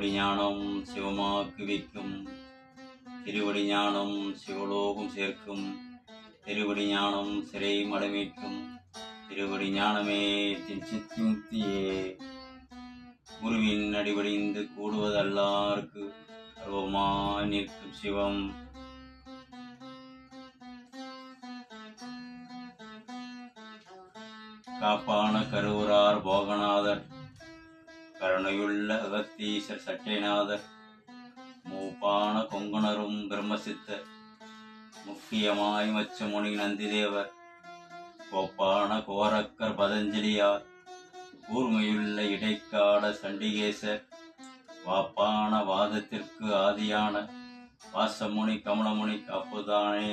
திருவடி ஞானம் சிவமாக்குவிக்கும், திருவடி ஞானம் சிவலோகம் சேர்க்கும், திருவடி ஞானம் சிறை மடமீட்கும், திருவடி ஞானமே சித்தி முக்தியே. குருவின் அடிபடிந்து கூடுவதல்லார்க்கு அருவமாய் நிற்கும் சிவம். காப்பான கருவூரார் போகநாதர், கருணையுள்ள அகத்தீசர் சட்டைநாதர், மூப்பான கொங்குணரும் பிரம்மசித்தர், முக்கியமாய் மச்சமுனி நந்திதேவர், கோப்பான கோரக்கர் பதஞ்சலியார், கூர்மையுள்ள இடைக்காட சண்டிகேசர், வாப்பான வாதத்திற்கு ஆதியான வாசமுனி கமலமுனி காப்புதானே.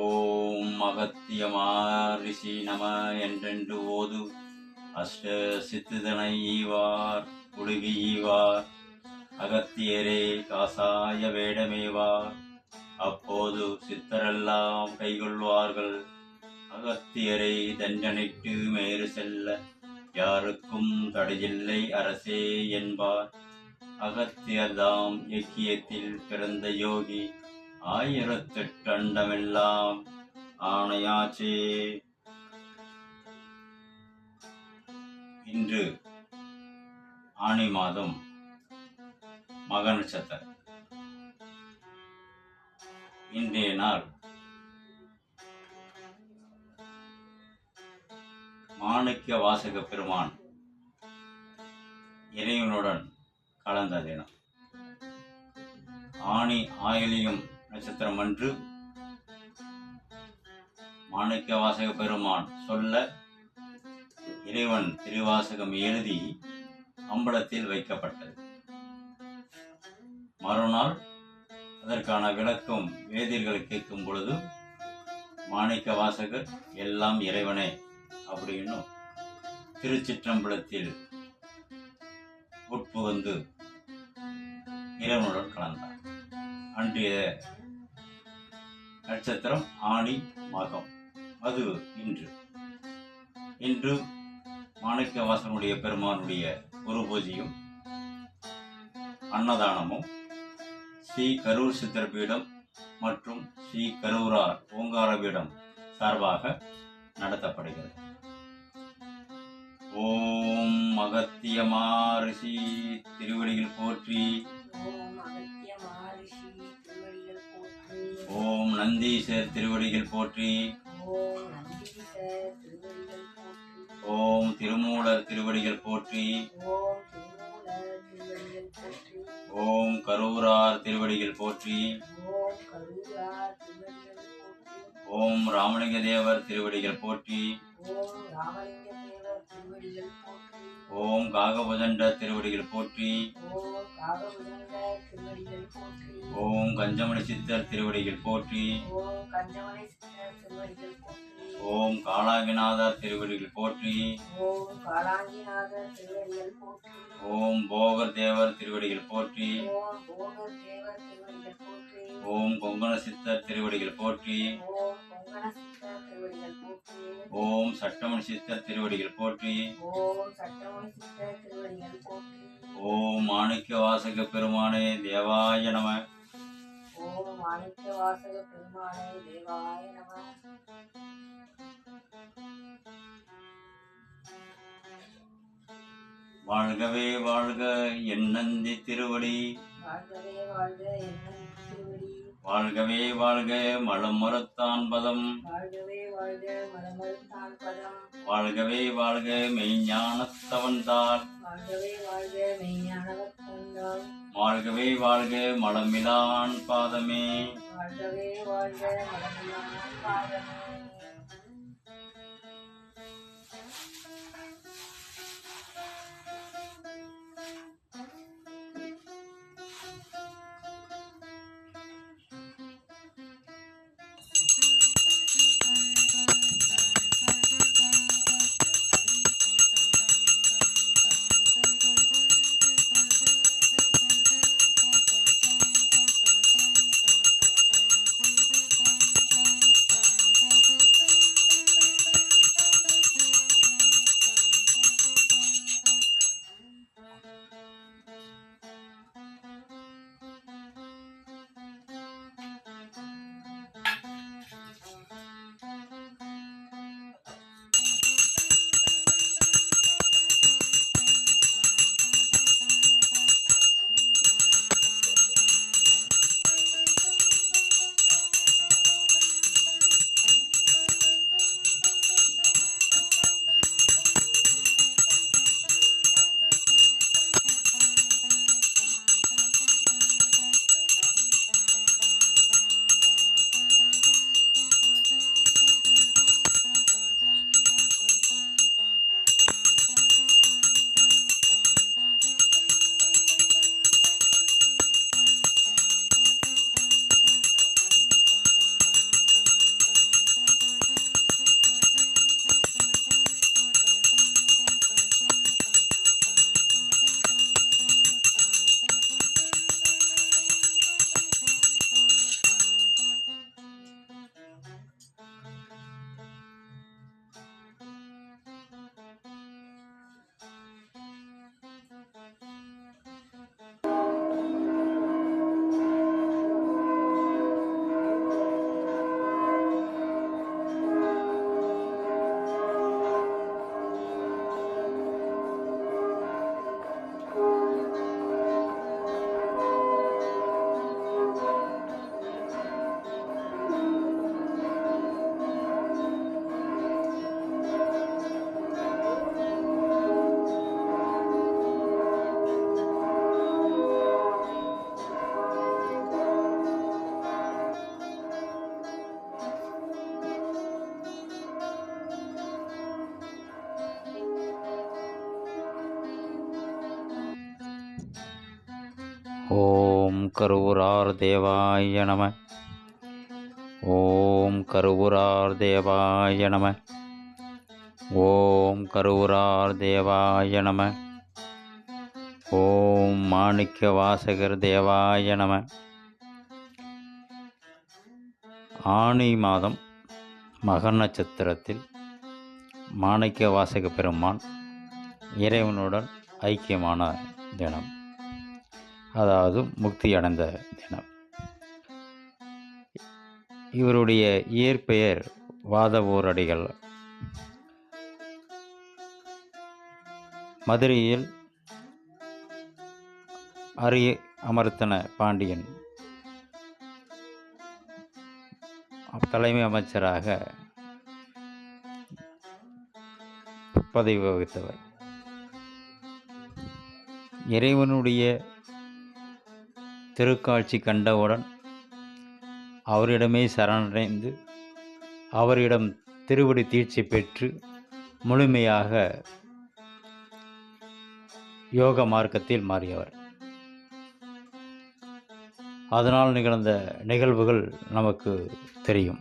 ஓம் அகத்திய மகரிஷி நம என்றென்று ஓது, அஷ்ட சித்துதனை ஈவார் குழுகி ஈவார், அகத்தியரே காசாய வேடமேவார், அப்போது சித்தரெல்லாம் கைகொள்வார்கள், அகத்தியரை தண்டனைக்கு மேறு செல்ல யாருக்கும் தடையில்லை அரசே என்பார். அகத்தியர்தாம் இயக்கியத்தில் பிறந்த யோகி, 1008 அண்டமெல்லாம் ஆணையாச்சே. இன்று ஆனி மாதம் மக நட்சத்திரம். இன்றைய நாள் மாணிக்க வாசக பெருமான் இறைவனுடன் கலந்த தினம். ஆனி ஆயிலியம் நட்சத்திரம் அன்று மாணிக்க வாசக பெருமான் சொல்ல இறைவன் திருவாசகம் எழுதி அம்பலத்தில் வைக்கப்பட்டது. மறுநாள் அதற்கான விளக்கம் வேதியர்கள் கேட்கும் பொழுது மாணிக்க வாசகர் எல்லாம் இறைவனே அப்படின்னு திருச்சிற்றம்பலத்தில் உட்புகுந்து இறைவனுடன் கலந்தார். அன்றைய நட்சத்திரம் ஆனி மகம். அது இன்று மாணிக்க வாசகனுடைய பெருமானுடைய குரு பூஜையும் அன்னதானமும் ஸ்ரீ கரூர் சித்தர் பீடம் மற்றும் ஸ்ரீ கரூரார் ஓங்கார பீடம் சார்பாக நடத்தப்படுகிறது. ஓம் அகத்திய மகரிஷி திருவடிகள் போற்றி, ஓம் நந்தீசர் திருவடிகள் போற்றி, ஓம் திருமூலர் திருவடிகள் போற்றி, ஓம் கரூரார் திருவடிகள் போற்றி, ஓம் ராமலிங்க தேவர் திருவடிகள் போற்றி, ஓம் காகபுதண்ட திருவடிகள் போற்றி, ஓம் கஞ்சமணி சித்தர் திருவடிகள் போற்றி, ஓம் காலாங்கிநாதர் திருவடிகள் போற்றி, ஓம் போகர் தேவர் திருவடிகள் போற்றி, ஓம் கொங்கண சித்தர் திருவடிகள் போற்றி, ஓம் சட்டமணி சித்தர் திருவடிகள் போற்றி, ஓம் மாணிக்க வாசக பெருமானே தேவாய நம. ஓம் மாணிக்க வாசக பெருமானே தேவாய நம. வாழ்கவே வாழ்க என் நந்தி திருவடி, வாழ்கவே வாழ்க என் நந்தி திருவடி, வாழ்கவே வாழ்க மலம் மறுத்தான் பதம், வாழ்கவே வாழ்க மலமறுத்தான் பதம், வாழ்கவே வாழ்க மெய்ஞானத்தவன்தாள், வாழ்கவே வாழ்க மெய்ஞானவத்தால், வாழ்கவே வாழ்க மலமிலான் பாதமே, வாழ்கவே வாழ்க மலமிலான் பாதமே. ஓம் கருவூரார் தேவாய நம. ஓம் கருவூரார் தேவாய நம. ஓம் கருவூரார் தேவாய நம. ஓம் மாணிக்க வாசகர் தேவாய நம. ஆனி மாதம் மக நட்சத்திரத்தில் மாணிக்க வாசக பெருமான் இறைவனுடன் ஐக்கியமான தினம், அதாவது முக்தி அடைந்த தினம். இவருடைய இயற்பெயர் வாதவூரடிகள். மதுரையில் அரிய அமர்த்தன பாண்டியன் தலைமை அமைச்சராக பதவி வகித்தவர். இறைவனுடைய திருக்காட்சி கண்டவுடன் அவரிடமே சரணடைந்து அவரிடம் திருவடி தீட்சை பெற்று முழுமையாக யோக மார்க்கத்தில் மாறியவர். அதனால் நிகழ்ந்த நிகழ்வுகள் நமக்கு தெரியும்.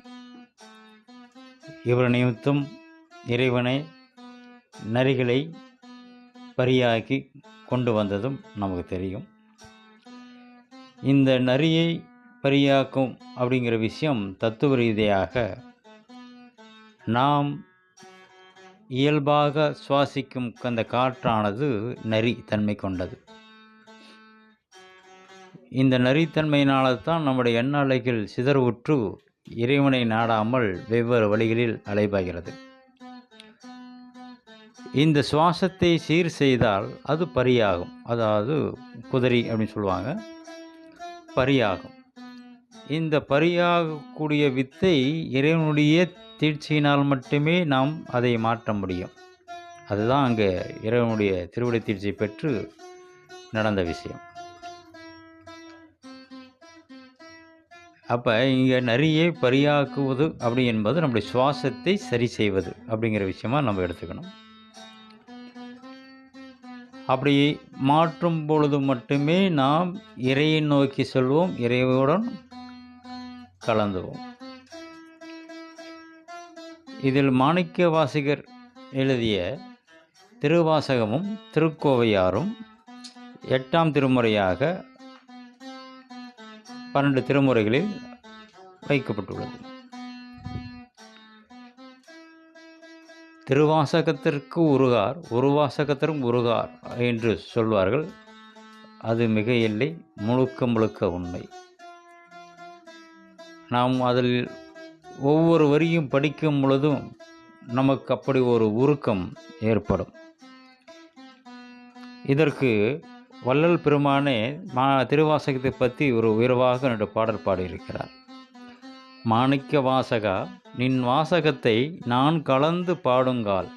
இவர் நிமித்தம் இறைவனை நரிகளை பரியாக்கி கொண்டு வந்ததும் நமக்கு தெரியும். இந்த நரியை பரியாக்கும் அப்படிங்கிற விஷயம் தத்துவ ரீதியாக நாம் இயல்பாக சுவாசிக்கும் அந்த காற்றானது நரி தன்மை கொண்டது. இந்த நரித்தன்மையினால்தான் நம்முடைய எண்ண அலைகள் சிதறுவுற்று இறைவனை நாடாமல் வெவ்வேறு வழிகளில் அலைபாய்கிறது. இந்த சுவாசத்தை சீர் செய்தால் அது பரியாகும், அதாவது குதிரை அப்படின்னு சொல்லுவாங்க, பரியாகும். இந்த பரியாகக்கூடிய வித்தை இறைவனுடைய தீட்சையினால் மட்டுமே நாம் அதை மாற்ற முடியும். அதுதான் அங்கே இறைவனுடைய திருவிடை தீட்சை பெற்று நடந்த விஷயம். அப்போ இங்கே நரியை பரியாக்குவது அப்படி என்பது நம்முடைய சுவாசத்தை சரி செய்வது அப்படிங்கிற விஷயமா நம்ம எடுத்துக்கணும். அப்படி மாற்றும் பொழுது மட்டுமே நாம் இறையை நோக்கி செல்வோம், இறைவனுடன் கலந்துவோம். இதில் மாணிக்க வாசகர் எழுதிய திருவாசகமும் திருக்கோவையாரும் 8ஆம் திருமுறையாக 12 திருமுறைகளில் வைக்கப்பட்டுள்ளது. திருவாசகத்திற்கு உருகார், ஒரு வாசகத்திற்கும் உருகார் என்று சொல்வார்கள். அது மிக இல்லை, முழுக்க முழுக்க உண்மை. நாம் அதில் ஒவ்வொரு வரியும் படிக்கும் பொழுதும் நமக்கு அப்படி ஒரு உருக்கம் ஏற்படும். இதற்கு வள்ளல் பெருமானே திருவாசகத்தை பற்றி ஒரு உயர்வாக 2 பாடல் பாடியிருக்கிறார். மாணிக்க வாசகா, நின் வாசகத்தை நான் கலந்து பாடுங்கால்,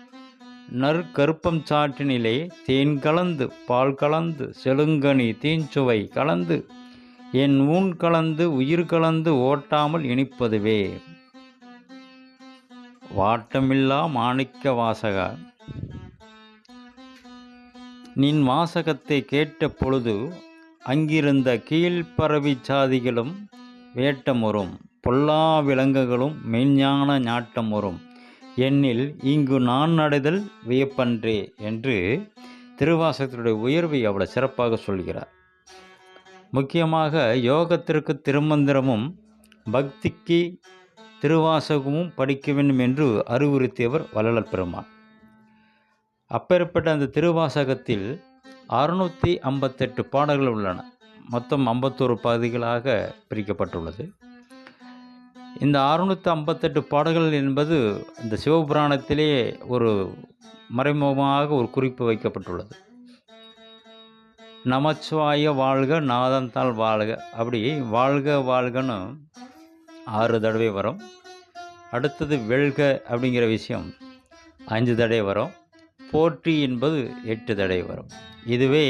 நற்கருப்பம் சாற்றினிலே தேன் கலந்து பால் கலந்து செழுங்கனி தீஞ்சுவை கலந்து என் ஊன் கலந்து உயிர் கலந்து ஓட்டாமல் இனிப்பதுவே. வாட்டமில்லா மாணிக்க வாசகா, நின் வாசகத்தை கேட்ட பொழுது அங்கிருந்த கீழ்ப்பறவி சாதிகளும் வேட்டமுறும், பொல்லா விலங்குகளும் மெய்ஞான ஞாட்டமுறும், என்னில் இங்கு நான் நடைதல் வியப்பன்றே என்று திருவாசகத்தினுடைய உயர்வை அவ்வளவு சிறப்பாக சொல்கிறார். முக்கியமாக யோகத்திற்கு திருமந்திரமும் பக்திக்கு திருவாசகமும் படிக்க வேண்டும் என்று அறிவுறுத்தியவர் வள்ளல் பெருமான். அப்பேற்பட்ட அந்த திருவாசகத்தில் 658 பாடல்கள் உள்ளன. மொத்தம் 51 பகுதிகளாக பிரிக்கப்பட்டுள்ளது. இந்த 658 பாடல்கள் என்பது இந்த சிவபுராணத்திலே ஒரு மறைமுகமாக ஒரு குறிப்பு வைக்கப்பட்டுள்ளது. நமச்சிவாய வாழ்க, நாதந்தாள் வாழ்க, அப்படி வாழ்க வாழ்கன்னு 6 தடவை வரும். அடுத்தது வெல்க அப்படிங்கிற விஷயம் 5 தடவை வரும். போற்றி என்பது 8 தடவை வரும். இதுவே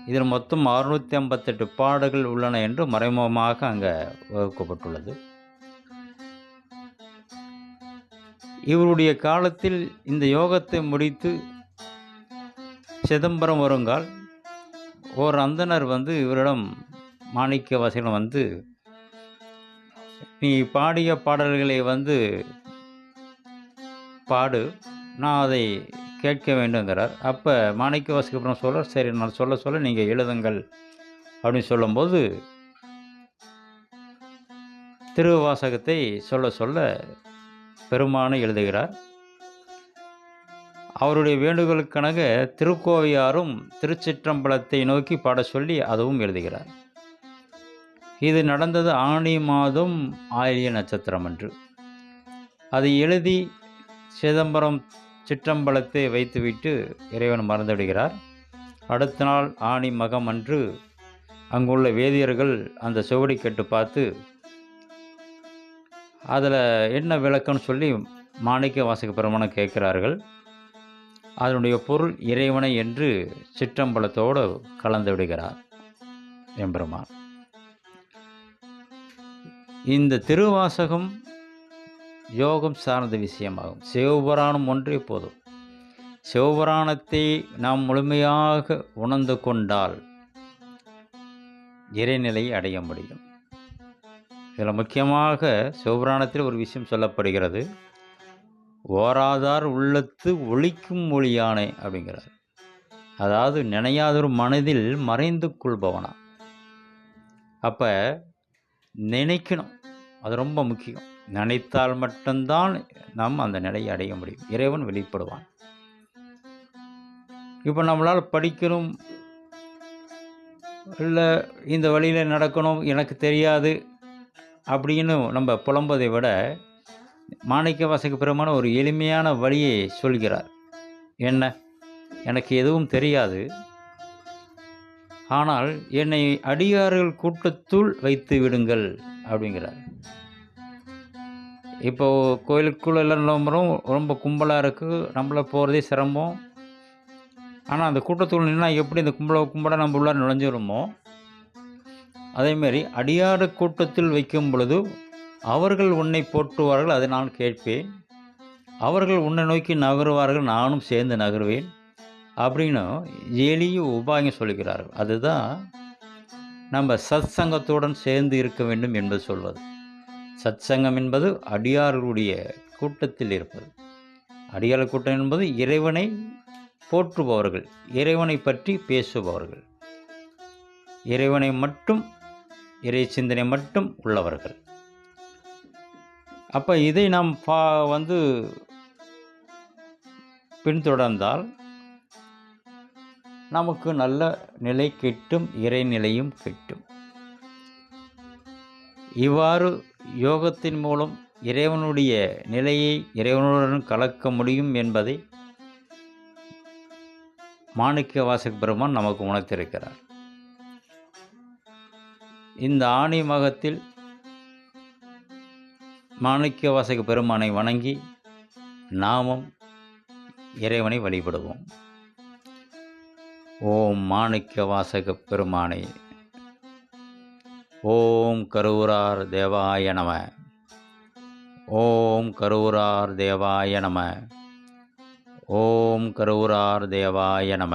இதில் மொத்தம் 658 பாடல்கள் உள்ளன என்று மறைமுகமாக அங்கே வகுக்கப்பட்டுள்ளது. இவருடைய காலத்தில் இந்த யோகத்தை முடித்து சிதம்பரம் வருங்கால் ஓர் அந்தணர் இவரிடம் மாணிக்க வாசகன் வந்து நீ பாடிய பாடல்களை வந்து பாடு, நான் அதை கேட்க வேண்டுங்கிறார். அப்போ மாணிக்க வாசகபுரம் சொல்கிறார், சரி நான் சொல்ல சொல்ல நீங்கள் எழுதுங்கள் அப்படின்னு சொல்லும்போது திருவாசகத்தை சொல்ல சொல்ல பெருமானை எழுதுகிறார். அவருடைய வேண்டுகோளுக்கெனக திருக்கோவையாரும் திருச்சிற்றம்பலத்தை நோக்கி பாட சொல்லி அதுவும் எழுதுகிறார். இது நடந்தது ஆனி மாதம் ஆயில்ய நட்சத்திரம் அன்று. அதை எழுதி சிதம்பரம் சிற்றம்பலத்தை வைத்துவிட்டு இறைவன் மறந்து விடுகிறார். அடுத்த நாள் ஆனி மகம் அன்று அங்குள்ள வேதியர்கள் அந்த சுவடி கட்டு பார்த்து அதில் என்ன விளக்கம்னு சொல்லி மாணிக்க வாசக பெருமானை கேட்கிறார்கள். அதனுடைய பொருள் இறைவனை என்று சிற்றம்பலத்தோடு கலந்து விடுகிறார் எம்பெருமான். இந்த திருவாசகம் யோகம் சார்ந்த விஷயமாகும். சிவபுராணம் ஒன்றே போதும். சிவபுராணத்தை நாம் முழுமையாக உணர்ந்து கொண்டால் இறைநிலையை அடைய முடியும். இதில் முக்கியமாக சிவபுராணத்தில் ஒரு விஷயம் சொல்லப்படுகிறது. ஓராதார் உள்ளத்து ஒளிக்கும் ஒளியானே அப்படிங்கிறார். அதாவது நினையாதொரு மனதில் மறைந்து கொள்பவனா. அப்போ நினைக்கணும், அது ரொம்ப முக்கியம். நினைத்தால் மட்டும்தான் நாம் அந்த நிலையை அடைய முடியும். இறைவன் வெளிப்படுவான். இப்போ நம்மளால் படிக்கணும், இல்லை இந்த வழியில் நடக்கணும், எனக்கு தெரியாது அப்படின்னு நம்ம புலம்பதை விட மாணிக்க வாசக பெருமான ஒரு எளிமையான வழியை சொல்கிறார். என்ன, எனக்கு எதுவும் தெரியாது, ஆனால் என்னை அடியார்கள் கூட்டத்துள் வைத்து விடுங்கள் அப்படிங்கிறார். இப்போது கோயிலுக்குள்ள எல்லாம் ரொம்ப கும்பலாக இருக்குது, நம்மள போகிறதே சிரமம். ஆனால் அந்த கூட்டத்துள் நின்னால் எப்படி இந்த கும்பலாக நம்ம உள்ளார நுழைஞ்சிருமோ, அதேமாரி அடியார் கூட்டத்தில் வைக்கும் பொழுது அவர்கள் உன்னை போற்றுவார்கள், அதை நான் கேட்பேன். அவர்கள் உன்னை நோக்கி நகருவார்கள், நானும் சேர்ந்து நகருவேன் அப்படின்னு எளிய உபாயம் சொல்கிறார்கள். அதுதான் நம்ம சத் சங்கத்துடன் சேர்ந்து இருக்க வேண்டும் என்பது சொல்வது. சத் சங்கம் என்பது அடியார்களுடைய கூட்டத்தில் இருப்பது. அடியார் கூட்டம் என்பது இறைவனை போற்றுபவர்கள், இறைவனை பற்றி பேசுபவர்கள், இறைவனை மட்டும், இறை சிந்தனை மட்டும் உள்ளவர்கள். அப்போ இதை நாம் பின்தொடர்ந்தால் நமக்கு நல்ல நிலை கிட்டும், இறைநிலையும் கிட்டும். இவ்வாறு யோகத்தின் மூலம் இறைவனுடைய நிலையை இறைவனுடன் கலக்க முடியும் என்பதை மாணிக்க வாசக பெருமான் நமக்கு உணர்த்திருக்கிறார். இந்த ஆணி மகத்தில் மாணிக்க வாசக பெருமானை வணங்கி நாமும் இறைவனை வழிபடுவோம். ஓம் மாணிக்க வாசக பெருமானை. ஓம் கரூரார் தேவாய நம. ஓம் கரூரார் தேவாய நம. ஓம் கரூரார் தேவாய நம.